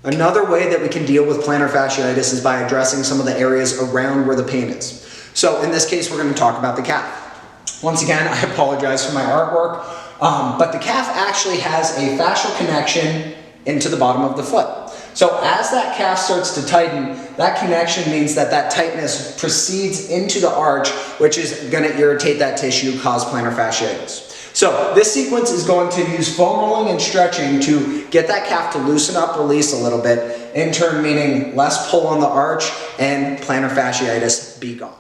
Another way that we can deal with plantar fasciitis is by addressing some of the areas around where the pain is. So in this case, we're going to talk about the calf. Once again, I apologize for my artwork, but the calf actually has a fascial connection into the bottom of the foot. So as that calf starts to tighten, that connection means that that tightness proceeds into the arch, which is going to irritate that tissue, cause plantar fasciitis. So this sequence is going to use foam rolling and stretching to get that calf to loosen up, release a little bit, in turn meaning less pull on the arch and plantar fasciitis be gone.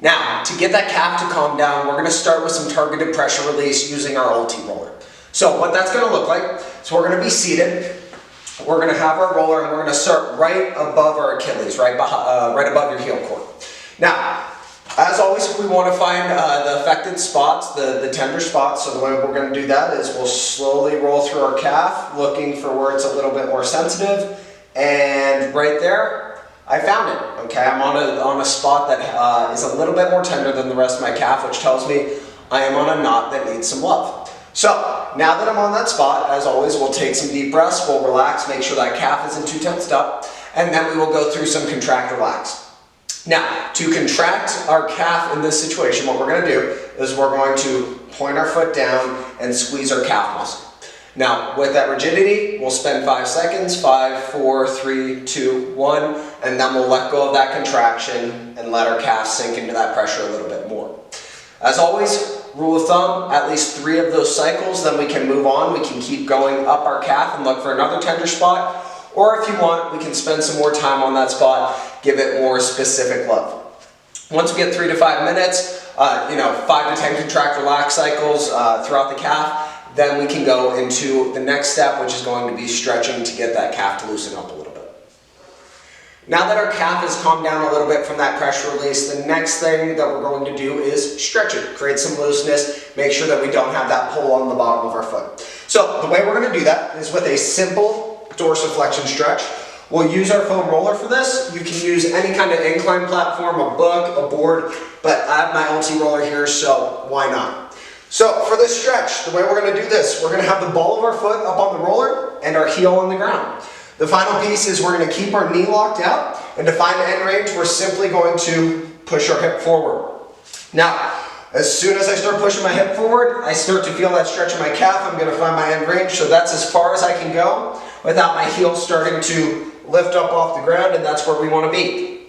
Now, to get that calf to calm down, we're going to start with some targeted pressure release using our ulti roller. So what that's going to look like, so we're going to be seated, we're going to have our roller, and we're going to start right above our Achilles, right above your heel cord. Now, as always, we want to find the affected spots, the tender spots. So the way we're going to do that is we'll slowly roll through our calf, looking for where it's a little bit more sensitive. And right there, I found it. Okay, I'm on a spot that is a little bit more tender than the rest of my calf, which tells me I am on a knot that needs some love. So now that I'm on that spot, as always, we'll take some deep breaths, we'll relax, make sure that calf isn't too tensed up, and then we will go through some contract relax. Now, to contract our calf in this situation, what we're going to do is we're going to point our foot down and squeeze our calf muscle. Now, with that rigidity, we'll spend 5 seconds, 5, 4, 3, 2, 1, and then we'll let go of that contraction and let our calf sink into that pressure a little bit more. As always, rule of thumb, at least 3 of those cycles, then we can move on. We can keep going up our calf and look for another tender spot. Or if you want, we can spend some more time on that spot, give it more specific love. Once we get 3 to 5 minutes, 5 to 10 contract relax cycles throughout the calf, then we can go into the next step, which is going to be stretching to get that calf to loosen up a little bit. Now that our calf has calmed down a little bit from that pressure release, the next thing that we're going to do is stretch it, create some looseness, make sure that we don't have that pull on the bottom of our foot. So the way we're going to do that is with a simple dorsiflexion stretch. We'll use our foam roller for this. You can use any kind of incline platform, a book, a board, but I have my ulti roller here, so why not? So for this stretch, the way we're going to do this, we're going to have the ball of our foot up on the roller and our heel on the ground. The final piece is we're going to keep our knee locked out, and to find end range, we're simply going to push our hip forward. Now, as soon as I start pushing my hip forward, I start to feel that stretch in my calf. I'm going to find my end range, so that's as far as I can go without my heel starting to lift up off the ground, and that's where we want to be.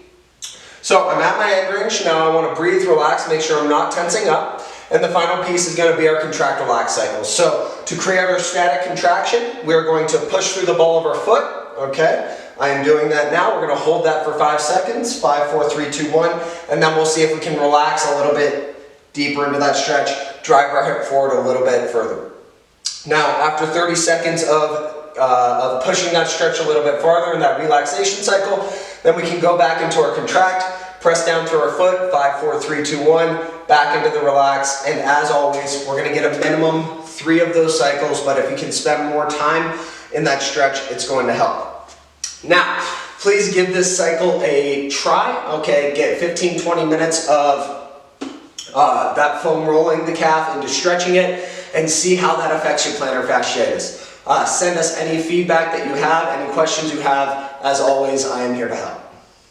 So I'm at my end range. Now I want to breathe, relax, make sure I'm not tensing up. And the final piece is going to be our contract relax cycle. So to create our static contraction, we're going to push through the ball of our foot. Okay, I am doing that now. We're going to hold that for 5 seconds, 5, 4, 3, 2, 1, and then we'll see if we can relax a little bit deeper into that stretch, drive our hip forward a little bit further. Now, after 30 seconds of pushing that stretch a little bit farther in that relaxation cycle, then we can go back into our contract, press down through our foot, 5, 4, 3, 2, 1, back into the relax, and as always, we're going to get a minimum 3 of those cycles, but if you can spend more time in that stretch, it's going to help. Now, please give this cycle a try, okay? Get 15-20 minutes of that foam rolling the calf into stretching it, and see how that affects your plantar fasciitis. Send us any feedback that you have, any questions you have. As always, I am here to help.